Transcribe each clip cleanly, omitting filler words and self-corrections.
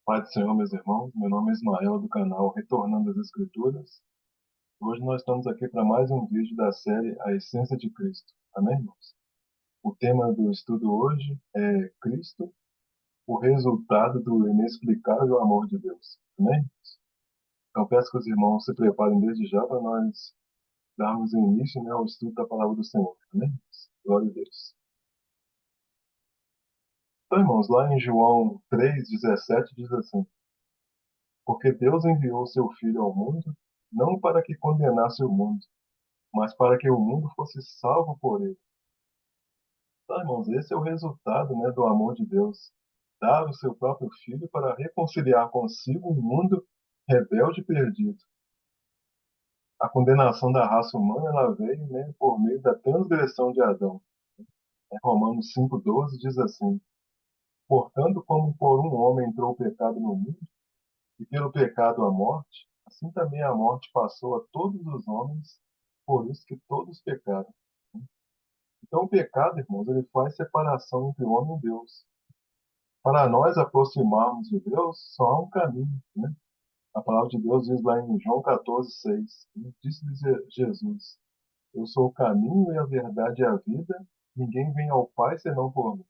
Pai do Senhor, meus irmãos, meu nome é Ismael, do canal Retornando às Escrituras. Hoje nós estamos aqui para mais um vídeo da série A Essência de Cristo. Amém, irmãos? O tema do estudo hoje é Cristo, o resultado do inexplicável amor de Deus. Amém? Então peço que os irmãos se preparem desde já para nós darmos início, ao estudo da palavra do Senhor. Amém? Glória a Deus. Então, irmãos, lá em João 3,17 diz assim: Porque Deus enviou seu Filho ao mundo, não para que condenasse o mundo, mas para que o mundo fosse salvo por ele. Então, irmãos, esse é o resultado, do amor de Deus. Dar o seu próprio Filho para reconciliar consigo um mundo rebelde e perdido. A condenação da raça humana ela veio, por meio da transgressão de Adão. Romanos 5,12 diz assim: Portanto, como por um homem entrou o pecado no mundo, e pelo pecado a morte, assim também a morte passou a todos os homens, por isso que todos pecaram. Então, o pecado, irmãos, ele faz separação entre o homem e Deus. Para nós aproximarmos de Deus, só há um caminho, A palavra de Deus diz lá em João 14,6. Disse-lhe Jesus: Eu sou o caminho e a verdade e a vida. Ninguém vem ao Pai senão por mim.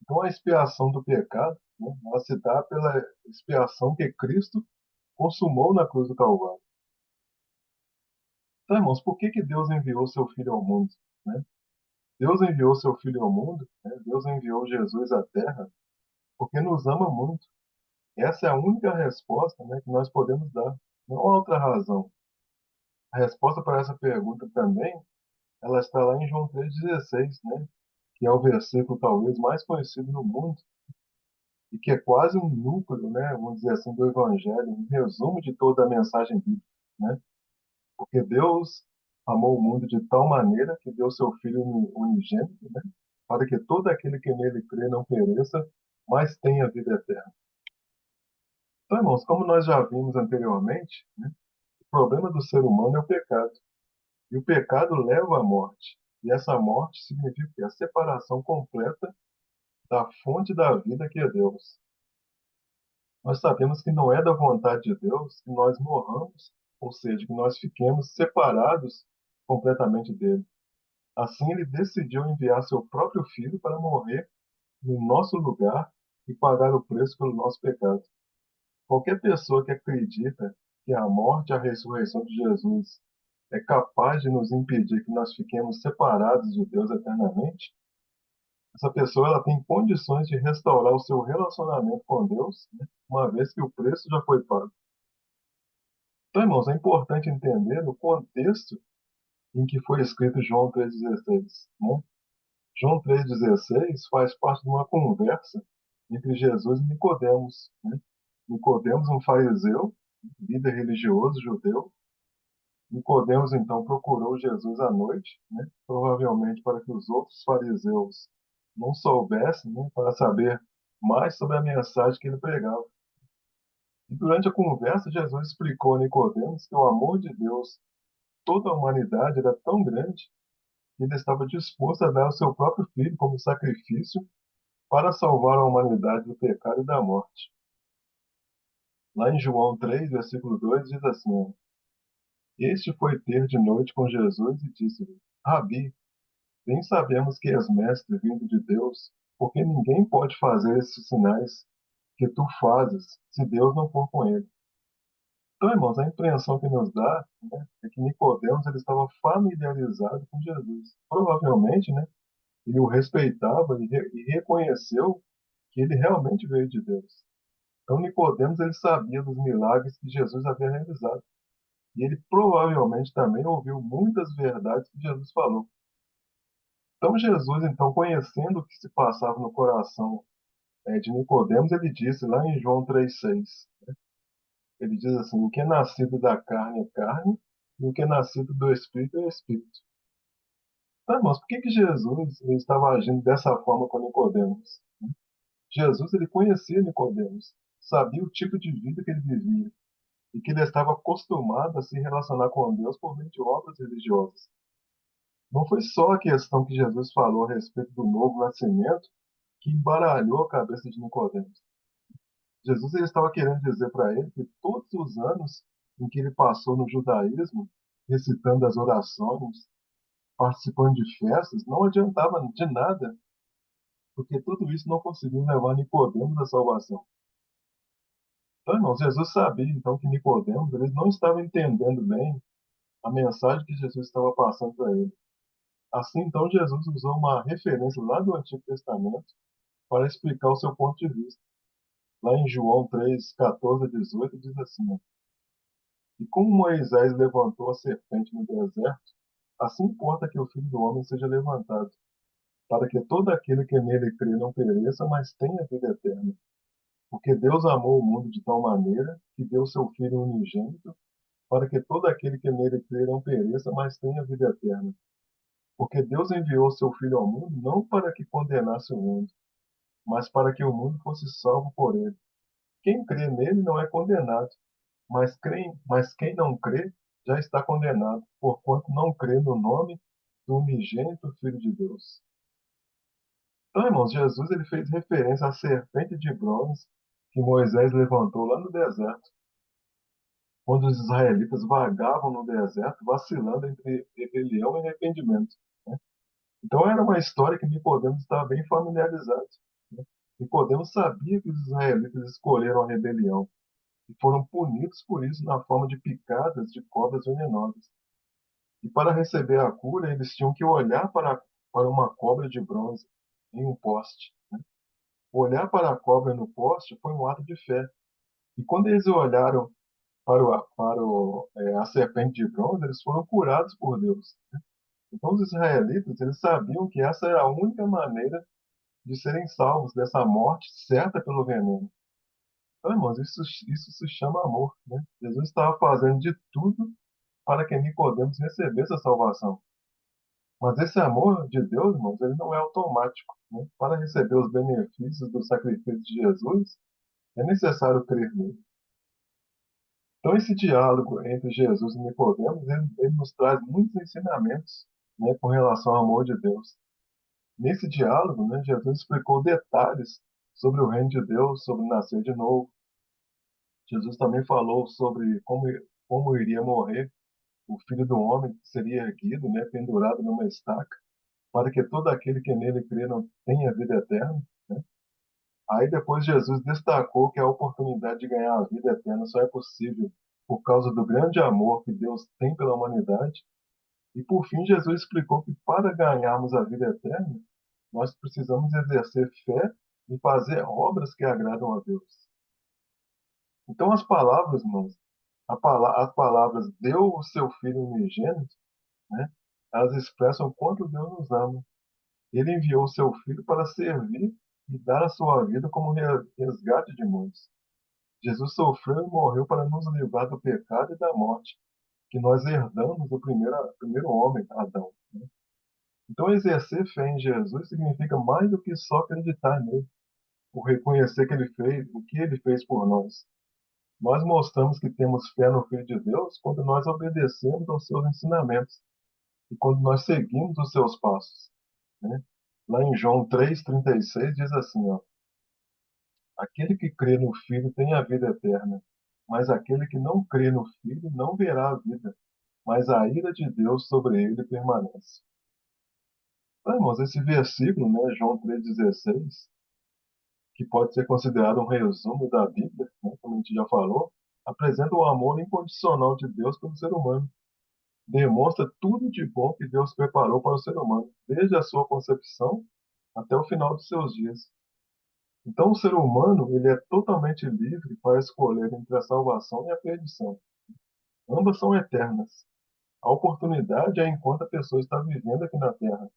Então, a expiação do pecado, ela se dá pela expiação que Cristo consumou na cruz do Calvário. Então, irmãos, por que que Deus enviou seu Filho ao mundo, né? Deus enviou seu Filho ao mundo, Deus enviou Jesus à Terra porque nos ama muito. Essa é a única resposta, que nós podemos dar. Não há outra razão. A resposta para essa pergunta também, ela está lá em João 3,16, que é o versículo talvez mais conhecido no mundo e que é quase um núcleo, vamos dizer assim, do Evangelho, um resumo de toda a mensagem bíblica, né? Porque Deus amou o mundo de tal maneira que deu seu Filho unigênito, para que todo aquele que nele crê não pereça, mas tenha vida eterna. Então, irmãos, como nós já vimos anteriormente, o problema do ser humano é o pecado. E o pecado leva à morte. E essa morte significa a separação completa da fonte da vida que é Deus. Nós sabemos que não é da vontade de Deus que nós morramos, ou seja, que nós fiquemos separados completamente dele. Assim, ele decidiu enviar seu próprio filho para morrer no nosso lugar e pagar o preço pelo nosso pecado. Qualquer pessoa que acredita que a morte e a ressurreição de Jesus é capaz de nos impedir que nós fiquemos separados de Deus eternamente, essa pessoa ela tem condições de restaurar o seu relacionamento com Deus, uma vez que o preço já foi pago. Então, irmãos, é importante entender o contexto em que foi escrito João 3,16. João 3,16 faz parte de uma conversa entre Jesus e Nicodemos. Nicodemos, um fariseu, líder religioso judeu. Nicodemos então procurou Jesus à noite, provavelmente para que os outros fariseus não soubessem, para saber mais sobre a mensagem que ele pregava. E durante a conversa, Jesus explicou a Nicodemos que o amor de Deus, toda a humanidade, era tão grande que ele estava disposto a dar o seu próprio filho como sacrifício para salvar a humanidade do pecado e da morte. Lá em João 3, versículo 2, diz assim: Este foi ter de noite com Jesus e disse-lhe: Rabi, bem sabemos que és mestre vindo de Deus, porque ninguém pode fazer esses sinais que tu fazes se Deus não for com ele. Então, irmãos, a impressão que nos dá, é que Nicodemos ele estava familiarizado com Jesus. Provavelmente, ele o respeitava e reconheceu que ele realmente veio de Deus. Então, Nicodemos ele sabia dos milagres que Jesus havia realizado. E ele provavelmente também ouviu muitas verdades que Jesus falou. Então Jesus, então, conhecendo o que se passava no coração de Nicodemos, ele disse lá em João 3,6, ele diz assim: o que é nascido da carne é carne, e o que é nascido do Espírito é Espírito. Então, irmãos, por que que Jesus ele estava agindo dessa forma com Nicodemos? Jesus ele conhecia Nicodemos, sabia o tipo de vida que ele vivia e que ele estava acostumado a se relacionar com Deus por meio de obras religiosas. Não foi só a questão que Jesus falou a respeito do novo nascimento que embaralhou a cabeça de Nicodemos. Jesus ele estava querendo dizer para ele que todos os anos em que ele passou no judaísmo, recitando as orações, participando de festas, não adiantava de nada, porque tudo isso não conseguiu levar Nicodemos à salvação. Então, irmãos, Jesus sabia então que Nicodemos ele não estava entendendo bem a mensagem que Jesus estava passando para ele. Assim, então, Jesus usou uma referência lá do Antigo Testamento para explicar o seu ponto de vista. Lá em João 3, 14 a 18, diz assim: ó, e como Moisés levantou a serpente no deserto, assim importa que o Filho do Homem seja levantado, para que todo aquele que nele crê não pereça, mas tenha vida eterna. Porque Deus amou o mundo de tal maneira que deu seu Filho unigênito, para que todo aquele que nele crê não pereça, mas tenha vida eterna. Porque Deus enviou seu Filho ao mundo não para que condenasse o mundo, mas para que o mundo fosse salvo por ele. Quem crê nele não é condenado, mas quem não crê já está condenado, porquanto não crê no nome do unigênito Filho de Deus. Então, irmãos, Jesus ele fez referência à serpente de bronze que Moisés levantou lá no deserto, quando os israelitas vagavam no deserto, vacilando entre rebelião e arrependimento, né? Então, era uma história que Nicodemos estava bem familiarizado, né? Nicodemos sabia que os israelitas escolheram a rebelião e foram punidos por isso na forma de picadas de cobras venenosas. E para receber a cura, eles tinham que olhar para uma cobra de bronze em um poste. Olhar para a cobra no poste foi um ato de fé. E quando eles olharam a serpente de bronze, eles foram curados por Deus. Então, os israelitas, eles sabiam que essa era a única maneira de serem salvos dessa morte certa pelo veneno. Então, irmãos, isso se chama amor, né? Jesus estava fazendo de tudo para que Nicodemos recebesse a salvação. Mas esse amor de Deus, irmãos, ele não é automático, né? Para receber os benefícios do sacrifício de Jesus, é necessário crer nele. Então, esse diálogo entre Jesus e Nicodemos, ele nos traz muitos ensinamentos, né, com relação ao amor de Deus. Nesse diálogo, né, Jesus explicou detalhes sobre o reino de Deus, sobre nascer de novo. Jesus também falou sobre como iria morrer o Filho do Homem, que seria erguido, né, pendurado numa estaca, para que todo aquele que nele crê não tenha vida eterna, né? Aí depois Jesus destacou que a oportunidade de ganhar a vida eterna só é possível por causa do grande amor que Deus tem pela humanidade. E por fim, Jesus explicou que para ganharmos a vida eterna, nós precisamos exercer fé e fazer obras que agradam a Deus. Então as palavras, irmãos, as palavras deu o seu Filho unigênito, né? Elas expressam quanto Deus nos ama. Ele enviou o seu Filho para servir e dar a sua vida como resgate de muitos. Jesus sofreu e morreu para nos livrar do pecado e da morte, que nós herdamos do primeiro homem, Adão, né? Então, exercer fé em Jesus significa mais do que só acreditar nele, ou reconhecer que ele fez, o que ele fez por nós. Nós mostramos que temos fé no Filho de Deus quando nós obedecemos aos seus ensinamentos e quando nós seguimos os seus passos, né? Lá em João 3,36 diz assim, ó, aquele que crê no Filho tem a vida eterna, mas aquele que não crê no Filho não verá a vida, mas a ira de Deus sobre ele permanece. Então, irmãos, esse versículo, né, João 3,16, que pode ser considerado um resumo da Bíblia, né, como a gente já falou, apresenta o amor incondicional de Deus pelo ser humano. Demonstra tudo de bom que Deus preparou para o ser humano, desde a sua concepção até o final de seus dias. Então, o ser humano ele é totalmente livre para escolher entre a salvação e a perdição. Ambas são eternas. A oportunidade é enquanto a pessoa está vivendo aqui na Terra.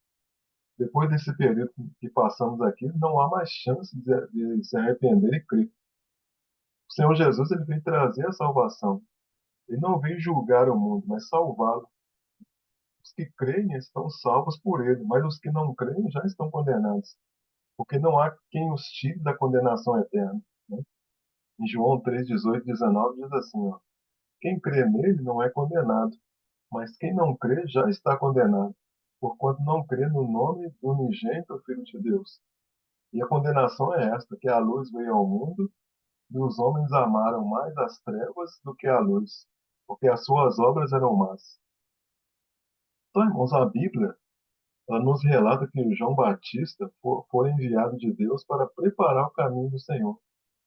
Depois desse período que passamos aqui, não há mais chance de se arrepender e crer. O Senhor Jesus ele veio trazer a salvação. Ele não veio julgar o mundo, mas salvá-lo. Os que creem estão salvos por ele, mas os que não creem já estão condenados, porque não há quem os tire da condenação eterna, né? Em João 3, 18 e 19 diz assim, ó, quem crê nele não é condenado, mas quem não crê já está condenado, porquanto não crê no nome do unigênito Filho de Deus. E a condenação é esta, que a luz veio ao mundo, e os homens amaram mais as trevas do que a luz, porque as suas obras eram más. Então, irmãos, a Bíblia, ela nos relata que João Batista foi enviado de Deus para preparar o caminho do Senhor,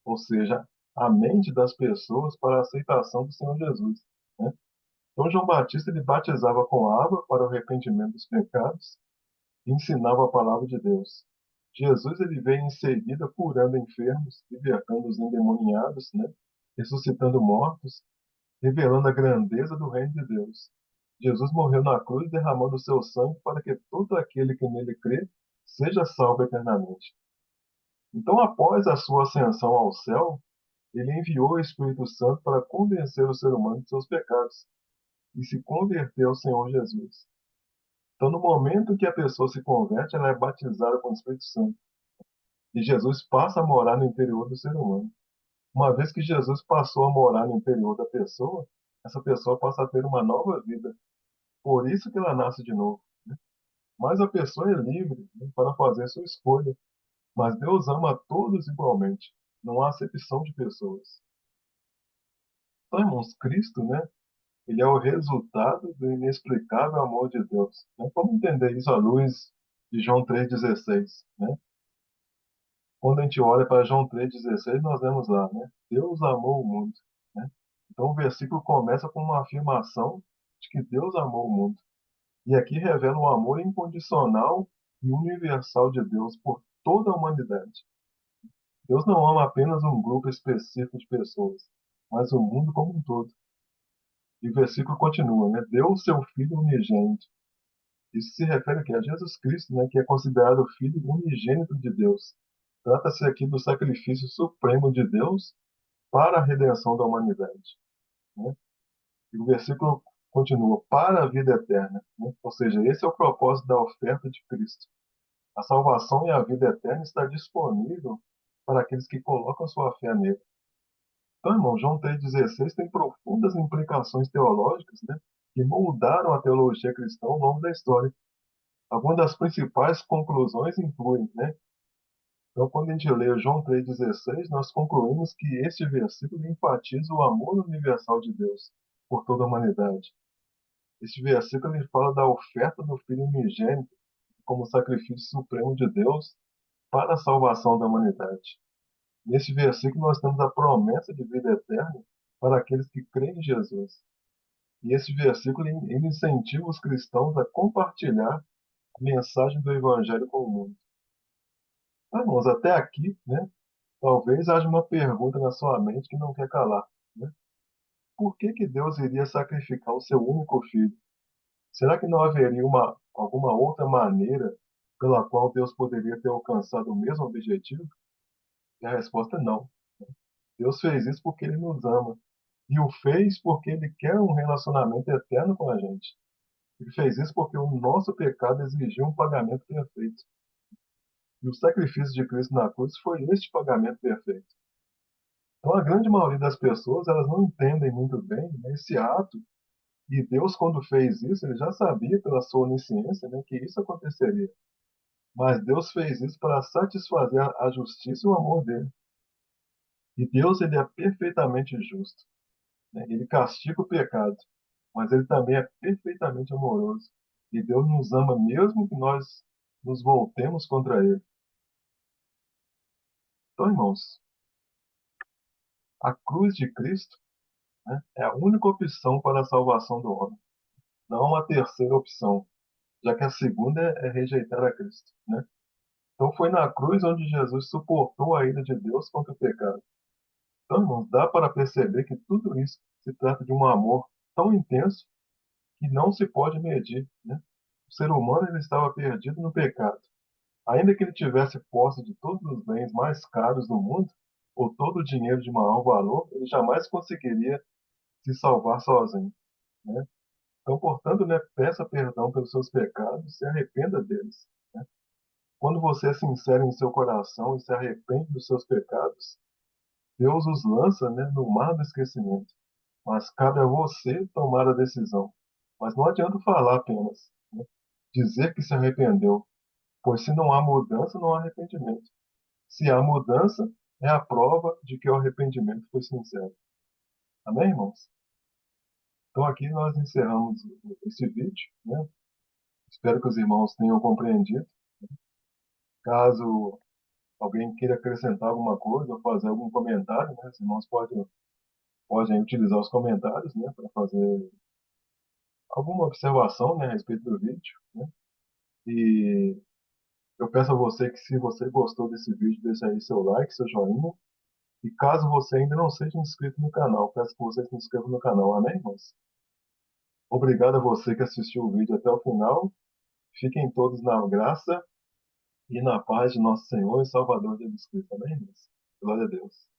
ou seja, a mente das pessoas para a aceitação do Senhor Jesus, né? Então, João Batista ele batizava com água para o arrependimento dos pecados e ensinava a palavra de Deus. Jesus ele veio em seguida curando enfermos, libertando os endemoniados, né? Ressuscitando mortos, revelando a grandeza do reino de Deus. Jesus morreu na cruz derramando o seu sangue para que todo aquele que nele crê seja salvo eternamente. Então, após a sua ascensão ao céu, ele enviou o Espírito Santo para convencer o ser humano de seus pecados e se converter ao Senhor Jesus. Então, no momento que a pessoa se converte, ela é batizada com o Espírito Santo. E Jesus passa a morar no interior do ser humano. Uma vez que Jesus passou a morar no interior da pessoa, essa pessoa passa a ter uma nova vida. Por isso que ela nasce de novo. Mas a pessoa é livre, né, para fazer sua escolha. Mas Deus ama a todos igualmente. Não há acepção de pessoas. Então, irmãos, Cristo, né, ele é o resultado do inexplicável amor de Deus. Né? Como entender isso à luz de João 3,16? Né? Quando a gente olha para João 3,16, nós vemos lá, né? Deus amou o mundo. Né? Então o versículo começa com uma afirmação de que Deus amou o mundo. E aqui revela um amor incondicional e universal de Deus por toda a humanidade. Deus não ama apenas um grupo específico de pessoas, mas o mundo como um todo. E o versículo continua, né? Deu o seu Filho unigênito. Isso se refere aqui a Jesus Cristo, né? Que é considerado o Filho unigênito de Deus. Trata-se aqui do sacrifício supremo de Deus para a redenção da humanidade. Né? E o versículo continua, para a vida eterna. Né? Ou seja, esse é o propósito da oferta de Cristo. A salvação e a vida eterna está disponível para aqueles que colocam sua fé nele. Então, irmão, João 3,16 tem profundas implicações teológicas, né, que moldaram a teologia cristã ao longo da história. Algumas das principais conclusões incluem, né, então, quando a gente lê João 3,16, nós concluímos que este versículo enfatiza o amor universal de Deus por toda a humanidade. Este versículo ele fala da oferta do Filho unigênito como sacrifício supremo de Deus para a salvação da humanidade. Neste versículo nós temos a promessa de vida eterna para aqueles que creem em Jesus. E esse versículo ele incentiva os cristãos a compartilhar a mensagem do Evangelho com o mundo. Ah, irmãos, até aqui, né, talvez haja uma pergunta na sua mente que não quer calar. Né? Por que que Deus iria sacrificar o seu único filho? Será que não haveria alguma outra maneira pela qual Deus poderia ter alcançado o mesmo objetivo? E a resposta é não. Deus fez isso porque Ele nos ama. E o fez porque Ele quer um relacionamento eterno com a gente. Ele fez isso porque o nosso pecado exigiu um pagamento perfeito. E o sacrifício de Cristo na cruz foi este pagamento perfeito. Então, a grande maioria das pessoas, elas não entendem muito bem, né, esse ato. E Deus, quando fez isso, ele já sabia pela sua onisciência, né, que isso aconteceria. Mas Deus fez isso para satisfazer a justiça e o amor dele. E Deus, ele é perfeitamente justo. Né? Ele castiga o pecado, mas ele também é perfeitamente amoroso. E Deus nos ama mesmo que nós nos voltemos contra ele. Então, irmãos, a cruz de Cristo, né, é a única opção para a salvação do homem. Não há uma terceira opção, já que a segunda é rejeitar a Cristo. Né? Então, foi na cruz onde Jesus suportou a ira de Deus contra o pecado. Então, irmãos, dá para perceber que tudo isso se trata de um amor tão intenso que não se pode medir. Né? O ser humano ele estava perdido no pecado. Ainda que ele tivesse posse de todos os bens mais caros do mundo, ou todo o dinheiro de maior valor, ele jamais conseguiria se salvar sozinho. Né? Então, portanto, né, peça perdão pelos seus pecados e se arrependa deles. Né? Quando você é sincero em seu coração e se arrepende dos seus pecados, Deus os lança, né, no mar do esquecimento. Mas cabe a você tomar a decisão. Mas não adianta falar apenas, né? Dizer que se arrependeu, pois se não há mudança, não há arrependimento. Se há mudança, é a prova de que o arrependimento foi sincero. Amém, irmãos? Então aqui nós encerramos esse vídeo, né? Espero que os irmãos tenham compreendido. Caso alguém queira acrescentar alguma coisa ou fazer algum comentário, né? Os irmãos podem utilizar os comentários, né? Para fazer alguma observação, né? A respeito do vídeo, né? E eu peço a você que, se você gostou desse vídeo, deixe aí seu like, seu joinha. E caso você ainda não seja inscrito no canal, peço que você se inscreva no canal. Amém, irmãos? Obrigado a você que assistiu o vídeo até o final. Fiquem todos na graça e na paz de nosso Senhor e Salvador Jesus Cristo. Amém, irmãos? Glória a Deus.